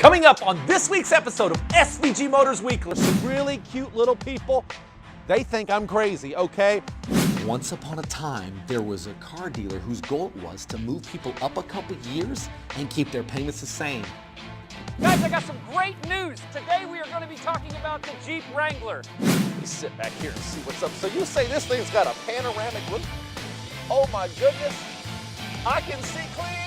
Coming up on this week's episode of SVG Motors Weekly, some really cute little people. They think I'm crazy, okay? Once upon a time, there was a car dealer whose goal was to move people up a couple years and keep their payments the same. Guys, I got some great news. Today we are going to be talking about the Jeep Wrangler. Let me sit back here and see what's up. So you say this thing's got a panoramic roof? Oh my goodness. I can see clearly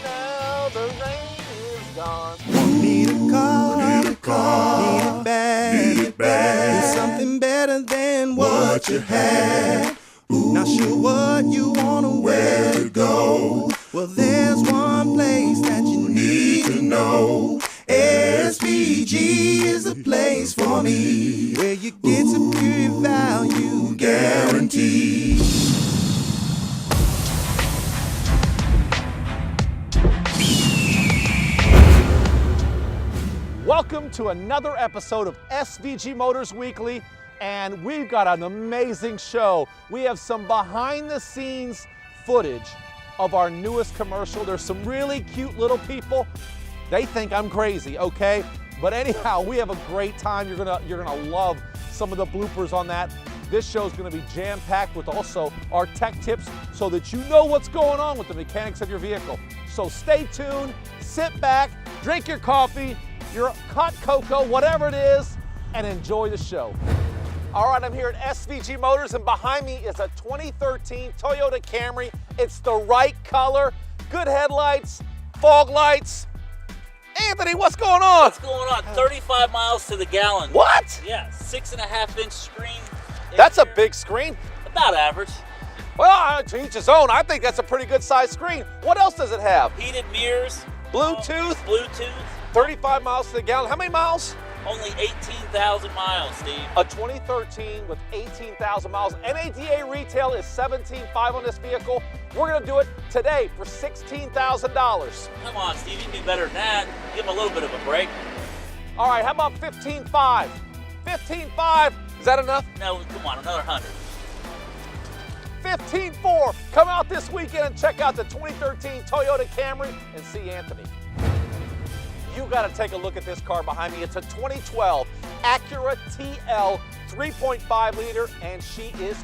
now, the rain is gone. Need a car, need it bad, need something better than what you had. Not sure what you want or where to go. Well, there's one place that you need to know. SVG is the place for me, where you get superior value guaranteed. Welcome to another episode of SVG Motors Weekly, and we've got an amazing show. We have some behind the scenes footage of our newest commercial. There's some really cute little people. They think I'm crazy, okay? But anyhow, we have a great time. You're gonna love some of the bloopers on that. This show is gonna be jam-packed with also our tech tips so that you know what's going on with the mechanics of your vehicle. So stay tuned, sit back, drink your coffee, your hot cocoa, whatever it is, and enjoy the show. All right, I'm here at SVG Motors, and behind me is a 2013 Toyota Camry. It's the right color, good headlights, fog lights. Anthony, what's going on? What's going on? 35 miles to the gallon. What? Yeah, 6.5-inch screen. That's a big screen. About average. Well, to each his own. I think that's a pretty good sized screen. What else does it have? Heated mirrors. Bluetooth? Bluetooth. 35 miles to the gallon. How many miles? Only 18,000 miles, Steve. A 2013 with 18,000 miles. NADA retail is $17,500 on this vehicle. We're gonna do it today for $16,000. Come on, Steve, you can do better than that. Give him a little bit of a break. All right, how about 15,500? 15,500, is that enough? No, come on, another 100. 15,400. Come out this weekend and check out the 2013 Toyota Camry and see Anthony. You got to take a look at this car behind me. It's a 2012 ACURA TL 3.5 liter, and she is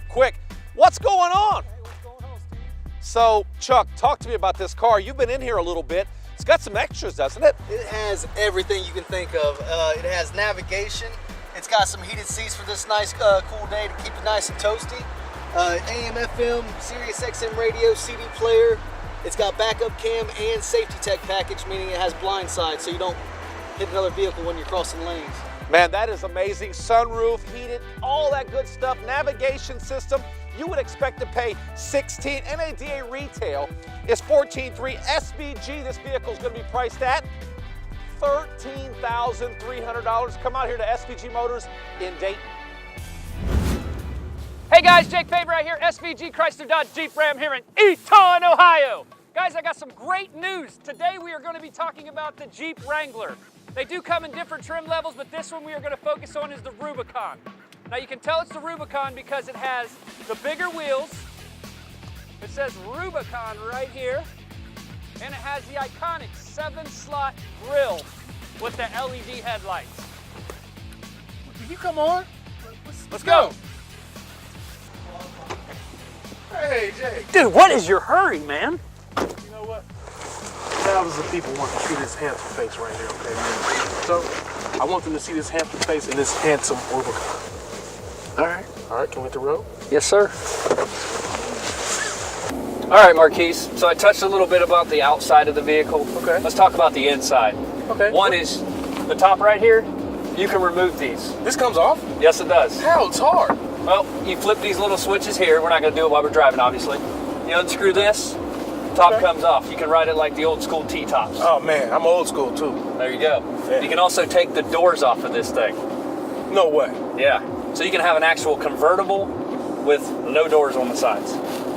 quick. What's going on? Hey, what's going on, Steve? So, Chuck, talk to me about this car. You've been in here a little bit. It's got some extras, doesn't it? It has everything you can think of. It has navigation. It's got some heated seats for this nice, cool day to keep it nice and toasty. AM, FM, Sirius XM radio, CD player. It's got backup cam and safety tech package, meaning it has blind side, so you don't hit another vehicle when you're crossing lanes. Man, that is amazing. Sunroof, heated, all that good stuff. Navigation system. You would expect to pay $16,000. NADA retail is $14,300. SVG, this vehicle is going to be priced at $13,300. Come out here to SVG Motors in Dayton. Hey guys, Jake Faber right here, SVG Chrysler Dodge Jeep Ram here in Eaton, Ohio. Guys, I got some great news. Today we are going to be talking about the Jeep Wrangler. They do come in different trim levels, but this one we are going to focus on is the Rubicon. Now you can tell it's the Rubicon because it has the bigger wheels. It says Rubicon right here. And it has the iconic 7-slot grille with the LED headlights. Can you come on? Let's go. Hey, Jake. Dude, what is your hurry, man? You know what? Thousands of people want to see this handsome face right here, okay, man? So, I want them to see this handsome face in this handsome Rubicon. All right, can we hit the road? Yes, sir. All right, Marquise. So I touched a little bit about the outside of the vehicle. Okay. Let's talk about the inside. Okay. One is the top right here. You can remove these. This comes off? Yes, it does. Hell, it's hard. Well, you flip these little switches here. We're not going to do it while we're driving, obviously. You unscrew this, top comes off. You can ride it like the old school T-tops. Oh, man, I'm old school, too. There you go. Yeah. You can also take the doors off of this thing. No way. Yeah. So you can have an actual convertible with no doors on the sides.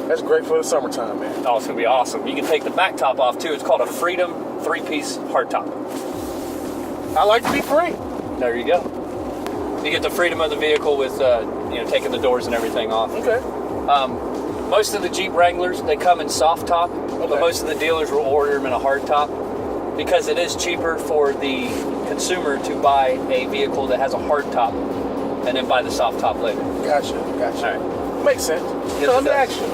That's great for the summertime, man. Oh, it's going to be awesome. You can take the back top off, too. It's called a Freedom 3-piece hardtop. I like to be free. There you go. You get the freedom of the vehicle with, taking the doors and everything off. Okay. Most of the Jeep Wranglers, they come in soft top, but most of the dealers will order them in a hard top. because it is cheaper for the consumer to buy a vehicle that has a hard top and then buy the soft top later. Gotcha. All right. Makes sense. Yes, So let me it does. ask you,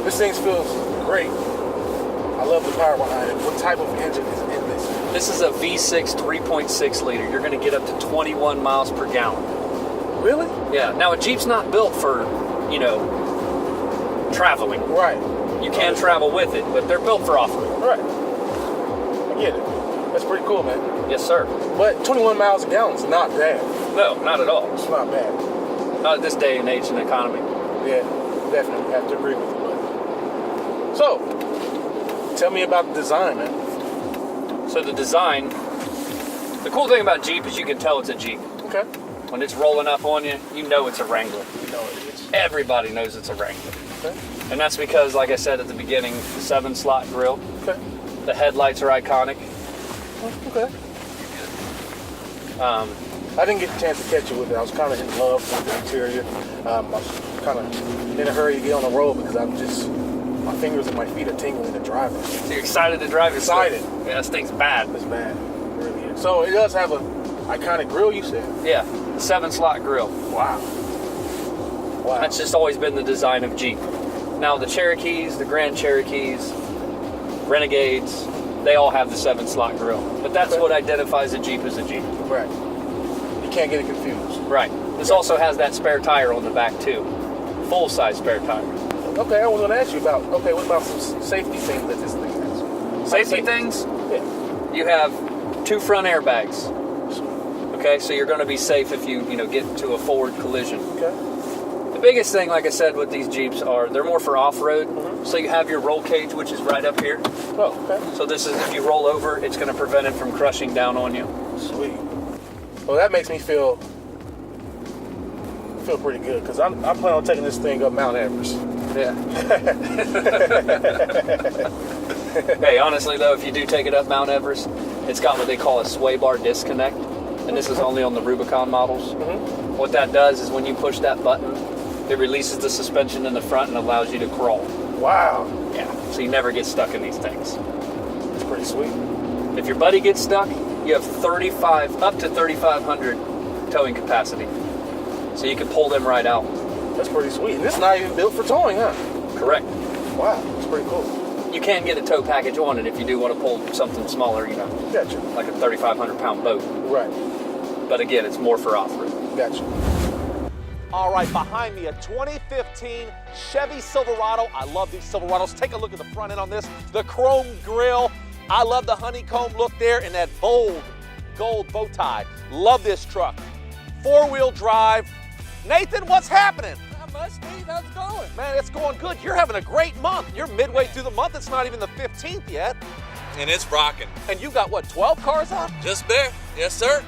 this thing feels great. I love the power behind it. What type of engine is in this? This is a V6 3.6 liter. You're going to get up to 21 miles per gallon. Really? Yeah. Now a Jeep's not built for, you know, traveling. Right. You can travel with it, but they're built for off-road. Right. I get it. That's pretty cool, man. Yes, sir. But 21 miles a gallon is not bad. No, not at all. It's not bad. Not at this day and age and economy. Yeah, definitely have to agree with you, buddy. So, tell me about the design, man. So the design, the cool thing about Jeep is you can tell it's a Jeep. Okay. When it's rolling up on you, you know it's a Wrangler. You know it is. Everybody knows it's a Wrangler. Okay. And that's because, like I said at the beginning, the 7-slot grille, Okay. the headlights are iconic. Okay. I didn't get a chance to catch you with it. I was kind of in love with the interior. I was kind of in a hurry to get on the road because my fingers and my feet are tingling to drive it. So you're excited to drive this thing? Excited. Yeah, this thing's bad. It's bad. It really is. So it does have a iconic grille, you said? Yeah, the 7-slot grille. Wow. Wow. That's just always been the design of Jeep. Now the Cherokees, the Grand Cherokees, Renegades, they all have the 7-slot grille. But that's what identifies a Jeep as a Jeep. Right. You can't get it confused. Right. This also has that spare tire on the back too. Full-size spare tire. Okay, I was going to ask you about, what about some safety things that this thing has? Safety things? Yeah. You have 2 front airbags. Okay, so you're going to be safe if you get to a forward collision. Okay. The biggest thing, like I said, with these Jeeps they're more for off-road. So you have your roll cage, which is right up here. Oh, okay. So this is, if you roll over, it's going to prevent it from crushing down on you. Sweet. Well, that makes me feel pretty good because I plan on taking this thing up Mount Everest. Yeah. Hey, honestly though, if you do take it up Mount Everest, it's got what they call a sway bar disconnect, and this is only on the Rubicon models. What that does is when you push that button, it releases the suspension in the front and allows you to crawl. Wow. Yeah. So you never get stuck in these things. That's pretty sweet. If your buddy gets stuck, you have up to 3,500 towing capacity. So you can pull them right out. That's pretty sweet. And this is not even built for towing, huh? Correct. Wow, that's pretty cool. You can get a tow package on it if you do want to pull something smaller, Gotcha. like a 3,500 pound boat. Right. But again, it's more for off-road. Gotcha. All right, behind me, a 2015 Chevy Silverado. I love these Silverados. Take a look at the front end on this. The chrome grille. I love the honeycomb look there and that bold gold bow tie. Love this truck. 4-wheel drive. Nathan, what's happening? Not much, Steve. How's it going? Man, it's going good. You're having a great month. You're midway through the month. It's not even the 15th yet. And it's rocking. And you got, what, 12 cars out? Just there. Yes, sir.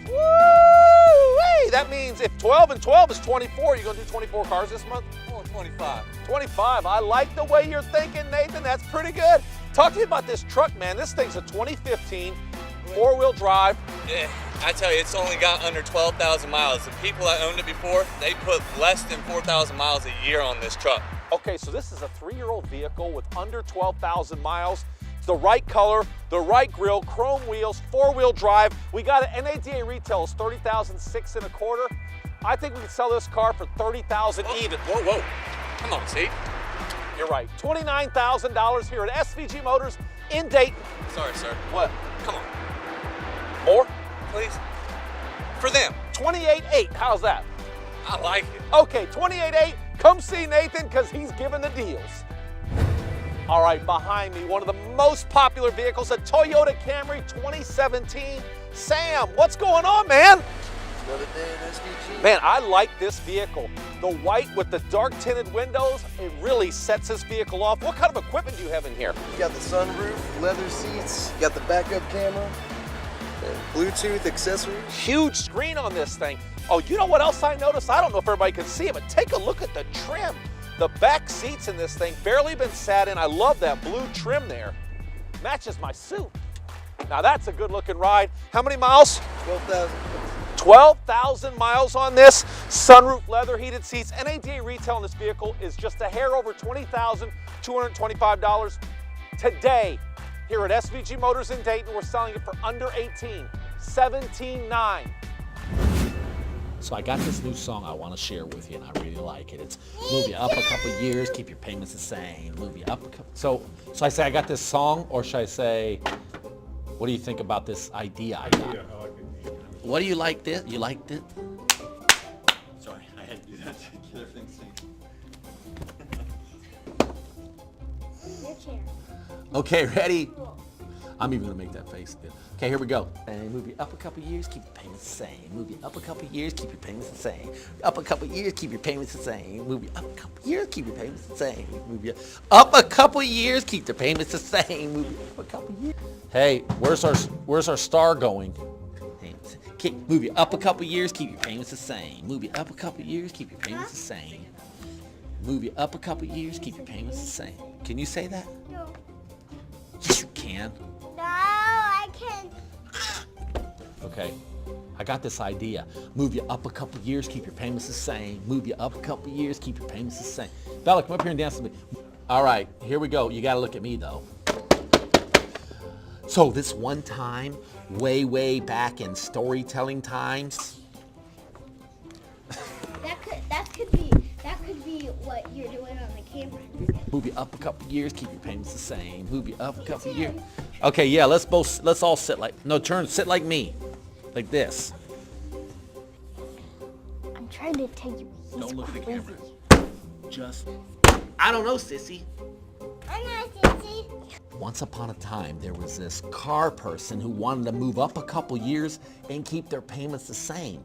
Woo-wee! That means if 12 and 12 is 24, you're going to do 24 cars this month? Oh, 25. 25. I like the way you're thinking, Nathan. That's pretty good. Talk to me about this truck, man. This thing's a 2015 4-wheel drive. Yeah, I tell you, it's only got under 12,000 miles. The people that owned it before, they put less than 4,000 miles a year on this truck. Okay, so this is a 3-year-old vehicle with under 12,000 miles. The right color, the right grille, chrome wheels, 4-wheel drive. We got it. NADA retail is $30,625. I think we can sell this car for $30,000 even. Whoa. Come on, Steve. You're right. $29,000 here at SVG Motors in Dayton. Sorry, sir. What? Come on, More? please. For them. $28,800. How's that? I like it. Okay, $28,800. Come see Nathan because he's giving the deals. All right, behind me, one of the most popular vehicles, a Toyota Camry 2017. Sam, what's going on, man? Another day at SVG. Man, I like this vehicle. The white with the dark tinted windows, it really sets this vehicle off. What kind of equipment do you have in here? You got the sunroof, leather seats, you got the backup camera, and Bluetooth accessories. Huge screen on this thing. Oh, you know what else I noticed? I don't know if everybody can see it, but take a look at the trim. The back seats in this thing barely been sat in. I love that blue trim there. Matches my suit. Now that's a good looking ride. How many miles? 12,000. 12,000 miles on this. Sunroof, leather, heated seats. NADA retail on this vehicle is just a hair over $20,225. Today, Here at SVG Motors in Dayton, we're selling it for under 18, $17,900. So I got this new song I want to share with you, and I really like it. It's move you up a couple years, keep your payments the same. Move you up a couple. So I say I got this song, or should I say, what do you think about this idea I got? Yeah, I like it. What do you like this? You liked it? Sorry, I had to do that to get everything synced. Your chair. Okay, ready? I'm even gonna make that face. Okay, here we go. And move you up a couple years, keep your payments the same. Move you up a couple years, keep your payments the same. Up a couple years, keep your payments the same. Move you up a couple years, keep your payments the same. Move you up a couple years, keep the payments the same. Move you up a couple years. Hey, where's our star going? Move you up a couple years, keep your payments the same. Move you up a couple years, keep your payments the same. Move you up a couple years, keep your payments the same. Can you say that? No. Yes, you can. No, I can't. Okay, I got this idea. Move you up a couple years, keep your payments the same. Move you up a couple years, keep your payments the same. Bella, come up here and dance with me. All right, here we go. You gotta look at me though. So this one time, way back in storytelling times. That could be what you're doing on the camera. Move you up a couple years, keep your payments the same. Move you up a couple years. Okay, yeah, let's all sit like, sit like me. Like this. I'm trying to tell you. Don't look at the camera. Just, I don't know, sissy. I'm not sissy. Once upon a time, there was this car person who wanted to move up a couple years and keep their payments the same.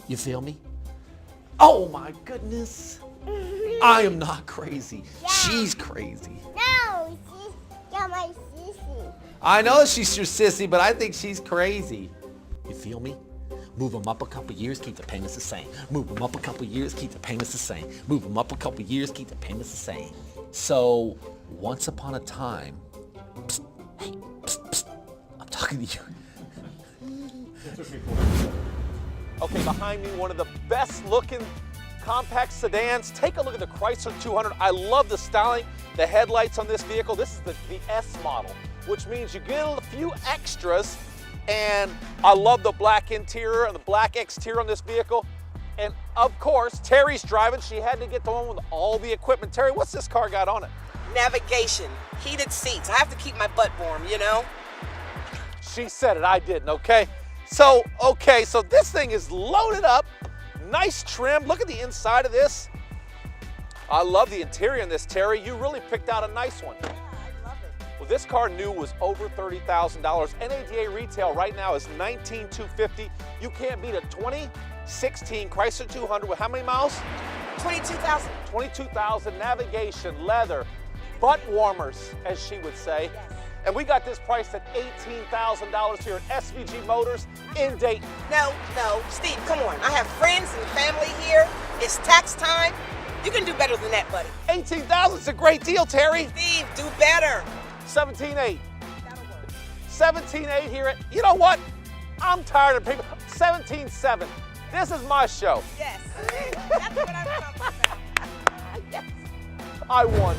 You feel me? Oh my goodness. I am not crazy. Yeah. She's crazy. No, you're my sissy. I know she's your sissy, but I think she's crazy. You feel me? Move them up a couple years, keep the payments the same. Move them up a couple years, keep the payments the same. Move them up a couple years, keep the payments the same. So, once upon a time, psst, hey, psst, psst, I'm talking to you. Okay, behind me, one of the best looking compact sedans. Take a look at the Chrysler 200. I love the styling, the headlights on this vehicle. This is the S model, which means you get a few extras. And I love the black interior and the black exterior on this vehicle. And of course, Terry's driving. She had to get the one with all the equipment. Terry, what's this car got on it? Navigation, heated seats. I have to keep my butt warm, you know? She said it, I didn't, okay? So this thing is loaded up, nice trim. Look at the inside of this. I love the interior in this, Terry. You really picked out a nice one. Yeah, I love it. Well, this car new was over $30,000. NADA retail right now is $19,250. You can't beat a 2016 Chrysler 200 with how many miles? 22,000. 22,000, navigation, leather, butt warmers, as she would say. Yes. And we got this priced at $18,000 here at SVG Motors in Dayton. No, Steve, come on. I have friends and family here. It's tax time. You can do better than that, buddy. $18,000 is a great deal, Terry. Steve, do better. $17,800. That'll work. $17,800 here at, you know what? I'm tired of people. $17,700. This is my show. Yes. That's what I'm talking about. Yes. I won.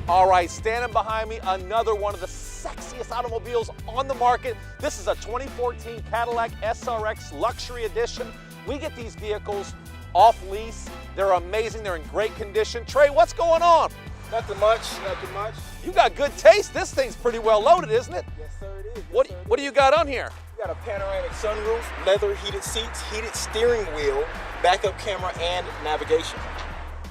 All right, standing behind me, another one of the sexiest automobiles on the market. This is a 2014 Cadillac SRX Luxury Edition. We get these vehicles off lease. They're amazing. They're in great condition. Trey, what's going on? Nothing much, nothing much. You got good taste. This thing's pretty well loaded, isn't it? Yes, sir, it is. What do you got on here? We got a panoramic sunroof, leather heated seats, heated steering wheel, backup camera, and navigation.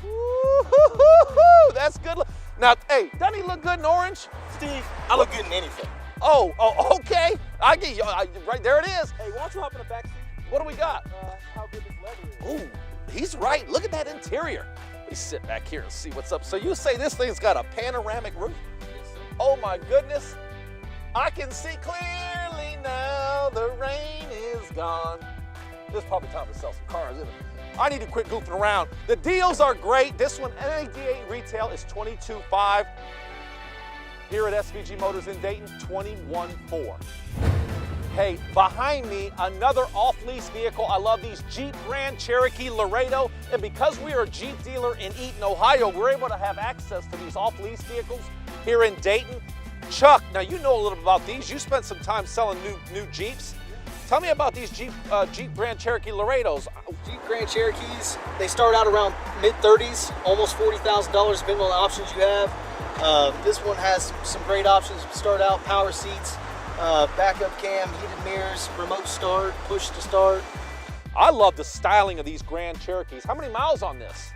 Woo-hoo-hoo-hoo. That's good. Now, hey, doesn't he look good in orange? Steve, I look good in anything. Oh, okay. I get you. Right there it is. Hey, why don't you hop in the back seat? What do we got? How good this leather is. Ooh, he's right. Look at that interior. Let me sit back here and see what's up. So you say this thing's got a panoramic roof? Yes, sir. Oh my goodness. I can see clearly now the rain is gone. This is probably time to sell some cars, isn't it? I need to quit goofing around. The deals are great. This one, NADA retail is $22,500. Here at SVG Motors in Dayton, $21,400. Hey, behind me, another off-lease vehicle. I love these Jeep Grand Cherokee Laredo. And because we are a Jeep dealer in Eaton, Ohio, we're able to have access to these off-lease vehicles here in Dayton. Chuck, now you know a little bit about these. You spent some time selling new Jeeps. Tell me about these Jeep Grand Cherokee Laredos. Jeep Grand Cherokees, they start out around mid-30s, almost $40,000 depending on the options you have. This one has some great options. Start out power seats, backup cam, heated mirrors, remote start, push to start. I love the styling of these Grand Cherokees. How many miles on this?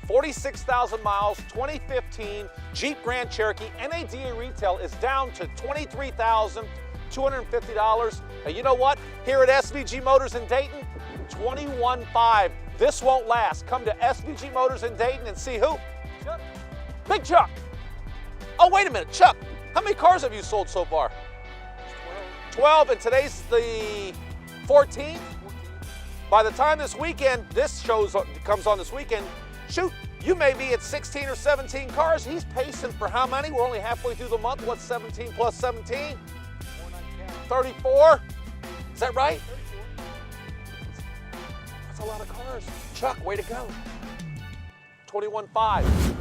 46,000 miles, 2015 Jeep Grand Cherokee. NADA retail is down to $23,250. And you know what? Here at SVG Motors in Dayton, $21,500. This won't last. Come to SVG Motors in Dayton and see who? Chuck. Big Chuck. Oh, wait a minute, Chuck. How many cars have you sold so far? 12, and today's the 14th? By the time this weekend, comes on this weekend, shoot, you may be at 16 or 17 cars. He's pacing for how many? We're only halfway through the month. What's 17 plus 17? 34? Is that right? 34. That's a lot of cars. Chuck, way to go. 21,500.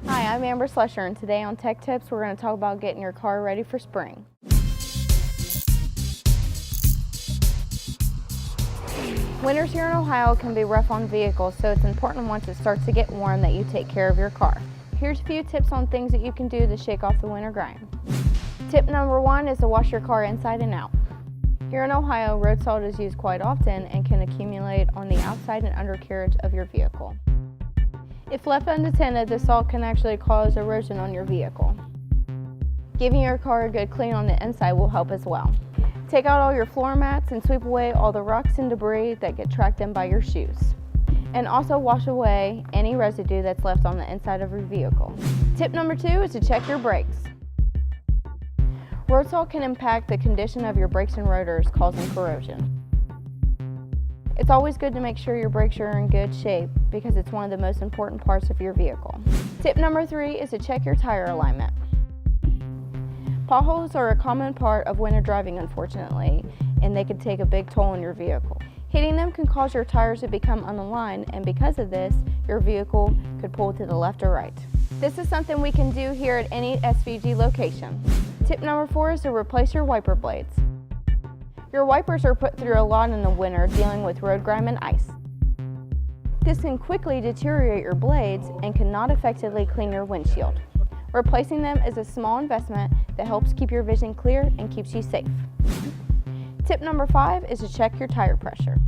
Hi, I'm Amber Slusher, and today on Tech Tips, we're going to talk about getting your car ready for spring. Winters here in Ohio can be rough on vehicles, so it's important once it starts to get warm that you take care of your car. Here's a few tips on things that you can do to shake off the winter grind. Tip number 1 is to wash your car inside and out. Here in Ohio, road salt is used quite often and can accumulate on the outside and undercarriage of your vehicle. If left unattended, the salt can actually cause erosion on your vehicle. Giving your car a good clean on the inside will help as well. Take out all your floor mats and sweep away all the rocks and debris that get tracked in by your shoes. And also wash away any residue that's left on the inside of your vehicle. Tip number 2 is to check your brakes. Road salt can impact the condition of your brakes and rotors, causing corrosion. It's always good to make sure your brakes are in good shape because it's one of the most important parts of your vehicle. Tip number 3 is to check your tire alignment. Potholes are a common part of winter driving, unfortunately, and they can take a big toll on your vehicle. Hitting them can cause your tires to become unaligned, and because of this, your vehicle could pull to the left or right. This is something we can do here at any SVG location. Tip number 4 is to replace your wiper blades. Your wipers are put through a lot in the winter dealing with road grime and ice. This can quickly deteriorate your blades and cannot effectively clean your windshield. Replacing them is a small investment that helps keep your vision clear and keeps you safe. Tip number 5 is to check your tire pressure.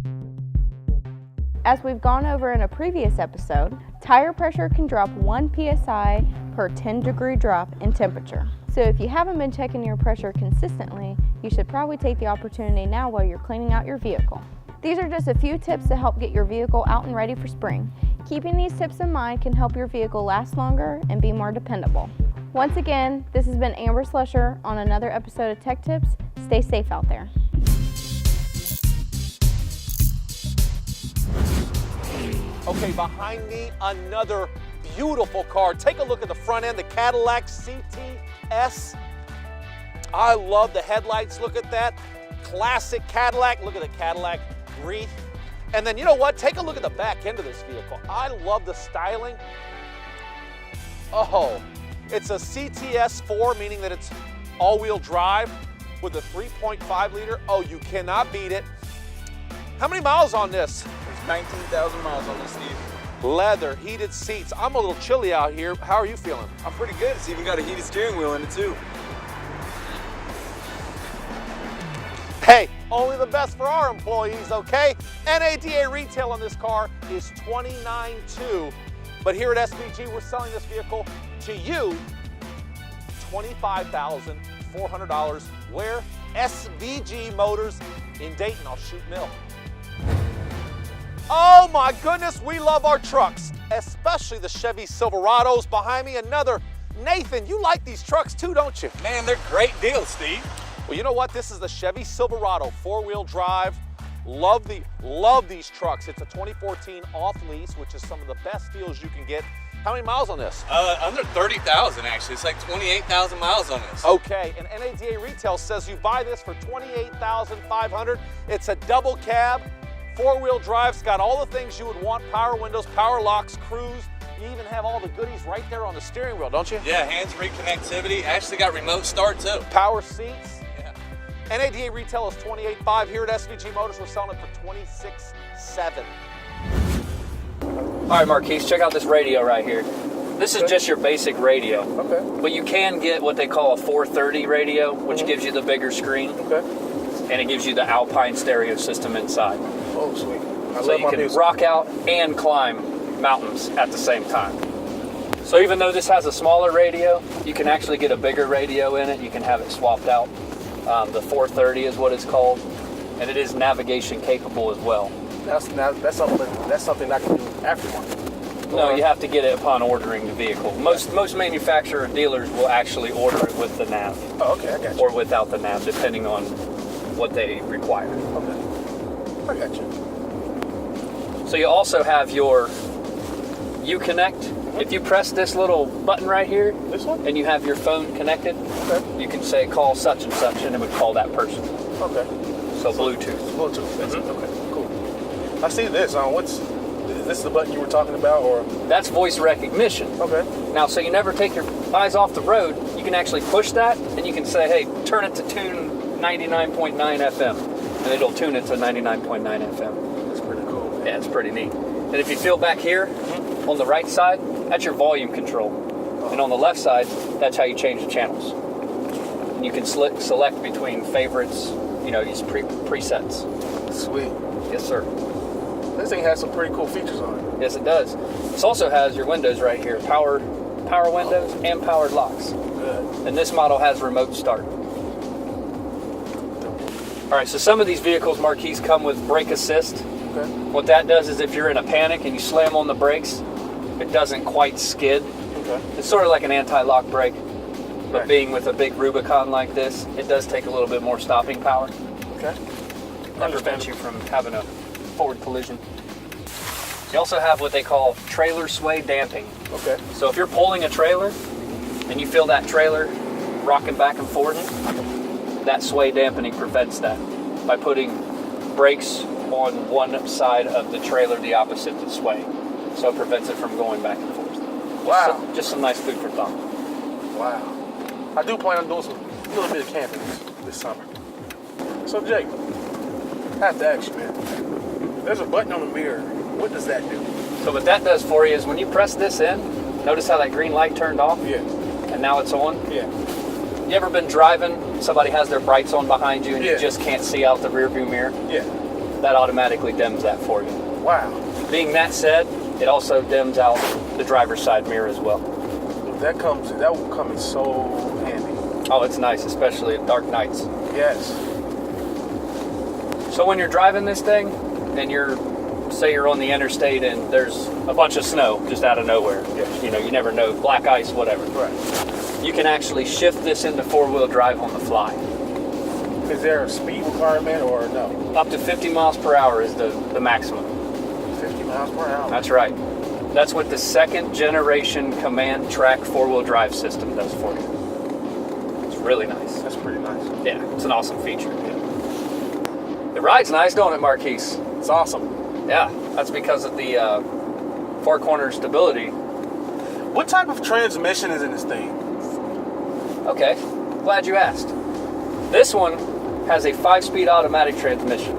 As we've gone over in a previous episode, tire pressure can drop 1 psi per 10-degree drop in temperature. So if you haven't been checking your pressure consistently, you should probably take the opportunity now while you're cleaning out your vehicle. These are just a few tips to help get your vehicle out and ready for spring. Keeping these tips in mind can help your vehicle last longer and be more dependable. Once again, this has been Amber Slusher on another episode of Tech Tips. Stay safe out there. Okay, behind me, another beautiful car. Take a look at the front end, the Cadillac CTS. I love the headlights. Look at that. Classic Cadillac. Look at the Cadillac wreath. And then you know what? Take a look at the back end of this vehicle. I love the styling. Oh, it's a CTS4, meaning that it's all-wheel drive with a 3.5 liter. Oh, you cannot beat it. How many miles on this? There's 19,000 miles on this, Steve. Leather, heated seats. I'm a little chilly out here. How are you feeling? I'm pretty good. It's even got a heated steering wheel in it too. Hey, only the best for our employees, okay? NADA retail on this car is $29,200, but here at SVG, we're selling this vehicle to you $25,400. Where? SVG Motors in Dayton. I'll shoot Mill. Oh my goodness, we love our trucks, especially the Chevy Silverados behind me. Another, Nathan, you like these trucks too, don't you? Man, they're great deals, Steve. Well, you know what? This is the Chevy Silverado, 4-wheel drive. Love these trucks. It's a 2014 off-lease, which is some of the best deals you can get. How many miles on this? Under 30,000 actually. It's like 28,000 miles on this. Okay, and NADA retail says you buy this for $28,500. It's a double cab, 4-wheel drive. It's got all the things you would want: power windows, power locks, cruise, You even have all the goodies right there on the steering wheel, don't you? Yeah, hands-free connectivity. Actually got remote start too. Power seats. Yeah. NADA retail is $28,500. Here at SVG Motors, we're selling it for $26,700. All right, Marquise, check out this radio right here. This is just your basic radio. Okay. But you can get what they call a 430 radio, which gives you the bigger screen. Okay. And it gives you the Alpine stereo system inside. Oh, sweet. So you can rock out and climb mountains at the same time. So even though this has a smaller radio, you can actually get a bigger radio in it. You can have it swapped out. The 430 is what it's called, and it is navigation capable as well. That's something I can do aftermarket. No, you have to get it upon ordering the vehicle. Most manufacturer dealers will actually order it with the nav. Oh, okay, I got you. Or without the nav, depending on what they require. Okay, I got you. So you also have your Uconnect. If you press this little button right here, this one, and you have your phone connected, okay, you can say call such and such, and it would call that person. Okay. So Bluetooth. Bluetooth. That's okay. Cool. I see this. Is this the button you were talking about, or? That's voice recognition. Okay. Now, so you never take your eyes off the road. You can actually push that, and you can say, "Hey, turn it to tune 99.9 FM," and it'll tune it to 99.9 FM. That's pretty cool. Yeah, it's pretty neat. And if you feel back here, on the right side, that's your volume control. And on the left side, that's how you change the channels. And you can select between favorites, these presets. Sweet. Yes, sir. This thing has some pretty cool features on it. Yes, it does. This also has your windows right here, power windows and powered locks. Good. And this model has remote start. All right, so some of these vehicles, Marquise, come with brake assist. Okay. What that does is if you're in a panic and you slam on the brakes, it doesn't quite skid. Okay. It's sort of like an anti-lock brake, but Right. being with a big Rubicon like this, it does take a little bit more stopping power. Okay. That prevents you from having a forward collision. You also have what they call trailer sway damping. Okay. So if you're pulling a trailer and you feel that trailer rocking back and forth, that sway dampening prevents that by putting brakes on one side of the trailer, the opposite to sway. So it prevents it from going back and forth. Wow. Just some nice food for thought. Wow. I do plan on doing a little bit of camping this summer. So Jake, I have to ask you, man. There's a button on the mirror. What does that do? So what that does for you is when you press this in, notice how that green light turned off? Yeah. And now it's on? Yeah. You ever been driving, somebody has their brights on behind you and Yeah. you just can't see out the rear view mirror? Yeah. That automatically dims that for you. Wow. Being that said, it also dims out the driver's side mirror as well. That will come in so handy. Oh, it's nice, especially at dark nights. Yes. So when you're driving this thing and say you're on the interstate and there's a bunch of snow just out of nowhere, you never know, black ice, whatever. Right. You can actually shift this into four-wheel drive on the fly. Is there a speed requirement or no? Up to 50 miles per hour is the maximum. 50 miles per hour. That's right. That's what the second generation command track four-wheel drive system does for you. It's really nice. That's pretty nice. Yeah, it's an awesome feature. It rides nice, don't it, Marquise? It's awesome. Yeah, that's because of the four-corner stability. What type of transmission is in this thing? Okay, glad you asked. This one has a 5-speed automatic transmission.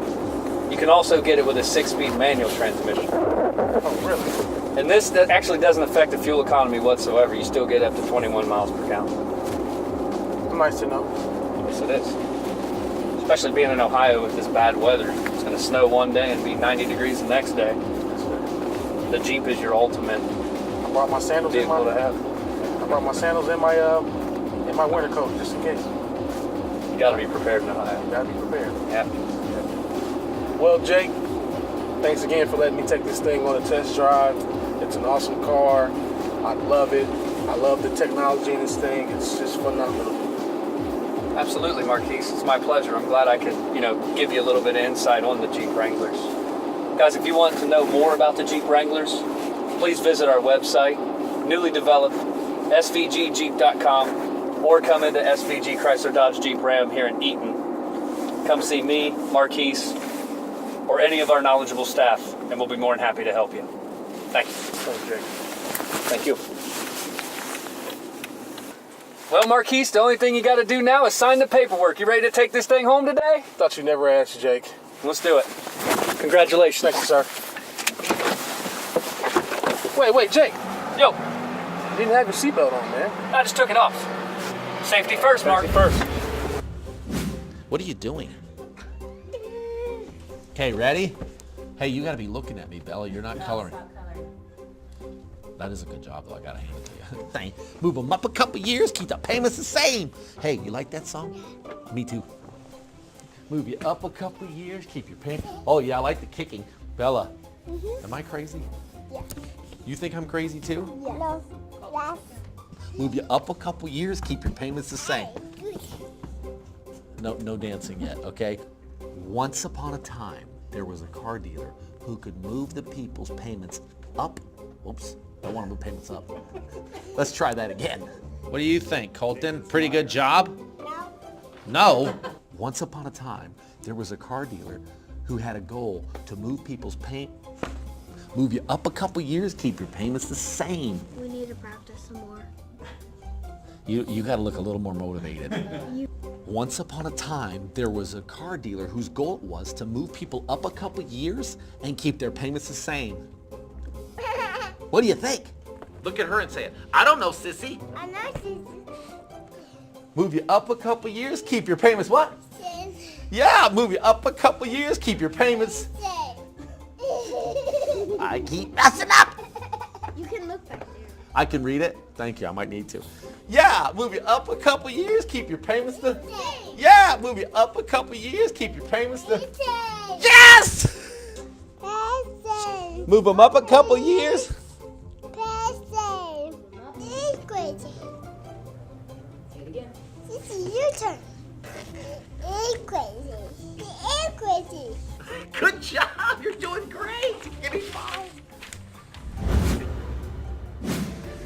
You can also get it with a 6-speed manual transmission. Oh, really? And this actually doesn't affect the fuel economy whatsoever. You still get up to 21 miles per gallon. Nice to know. Yes, it is. Especially being in Ohio with this bad weather. It's going to snow one day and be 90 degrees the next day. The Jeep is your ultimate I brought my sandals vehicle to have. I brought my sandals in my winter coat just in case. You got to be prepared in Ohio. You gotta be prepared. Yeah. Well, Jake, thanks again for letting me take this thing on a test drive. It's an awesome car. I love it. I love the technology in this thing. It's just phenomenal. Absolutely, Marquise. It's my pleasure. I'm glad I could, give you a little bit of insight on the Jeep Wranglers. Guys, if you want to know more about the Jeep Wranglers, please visit our website, newly developed svgjeep.com, or come into SVG Chrysler Dodge Jeep Ram here in Eaton. Come see me, Marquise, or any of our knowledgeable staff, and we'll be more than happy to help you. Thank you. Thanks, Jake. Thank you. Well, Marquise, the only thing you got to do now is sign the paperwork. You ready to take this thing home today? Thought you never asked, Jake. Let's do it. Congratulations. Thank you, sir. Wait, Jake. Yo. You didn't have your seatbelt on, man. I just took it off. Safety first, Mark. Safety first. What are you doing? Okay, ready? Hey, you gotta be looking at me, Bella. You're not coloring. That is a good job, though. I gotta hand it to you. Dang. Move them up a couple years, keep the payments the same. Hey, you like that song? Me too. Move you up a couple years, keep your payments. Oh yeah, I like the kicking. Bella, am I crazy? Yeah. You think I'm crazy too? Yeah. No. Yes. Move you up a couple years, keep your payments the same. No dancing yet, okay? Once upon a time, there was a car dealer who could move the people's payments up. Oops, don't want to move payments up. Let's try that again. What do you think, Colton? Pretty good job? No. Once upon a time, there was a car dealer who had a goal to move people's move you up a couple years, keep your payments the same. We need to practice some more. You got to look a little more motivated. Once upon a time, there was a car dealer whose goal was to move people up a couple years and keep their payments the same. What do you think? Look at her and say it. I don't know, sissy. I'm not sissy. Move you up a couple years, keep your payments what? Same. Yeah, move you up a couple years, keep your payments. I keep messing up. You can look back there. I can read it? Thank you, I might need to. Yeah, move you up a couple years, keep your payments the... Yeah, move you up a couple years, keep your payments the... Yes! Move them up a couple years. Crazy. Say it again. Sissy, your turn. It's crazy. It's crazy. Good job, you're doing great. Give me 5.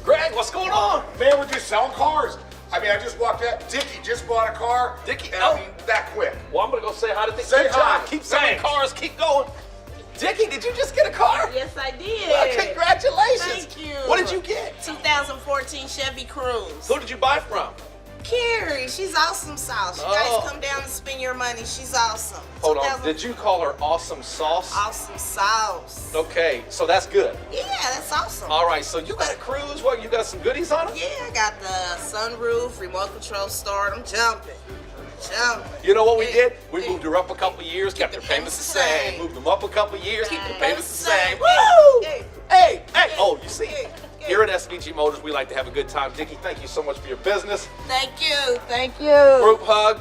Greg, what's going on? Man, we're just selling cars. I mean, I just walked out. Dickie just bought a car. Dickie, I mean, that quick. Well, I'm gonna go say hi to Dickie. Say Good hi. job. Keep selling cars, keep going. Dickie, did you just get a car? Yes, I did. Well, congratulations. Thank you. What did you get? 2014 Chevy Cruze. Who did you buy from? Carrie, she's awesome sauce. You guys come down and spend your money. She's awesome. Hold on, did you call her awesome sauce? Awesome sauce. Okay, so that's good. Yeah, that's awesome. All right, so you got a Cruze. What, you got some goodies on it? Yeah, I got the sunroof, remote control start. I'm jumping. You know what we did? We moved her up a couple years, kept her payments the same. Moved them up a couple years, kept her payments the same. Woo! Hey! Oh, you see, here at SVG Motors, we like to have a good time. Dickie, thank you so much for your business. Thank you. Group hug.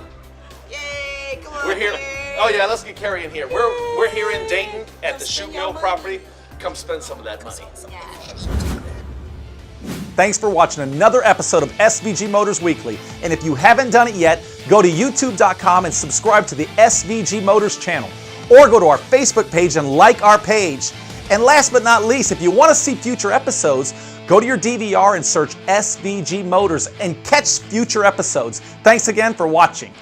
Yay, come on. We're here. Oh yeah, let's get Carrie in here. We're here in Dayton at the Shoot Mill property. Come spend some of that money. Thanks for watching another episode of SVG Motors Weekly. And if you haven't done it yet, go to youtube.com and subscribe to the SVG Motors channel. Or go to our Facebook page and like our page. And last but not least, if you want to see future episodes, go to your DVR and search SVG Motors and catch future episodes. Thanks again for watching.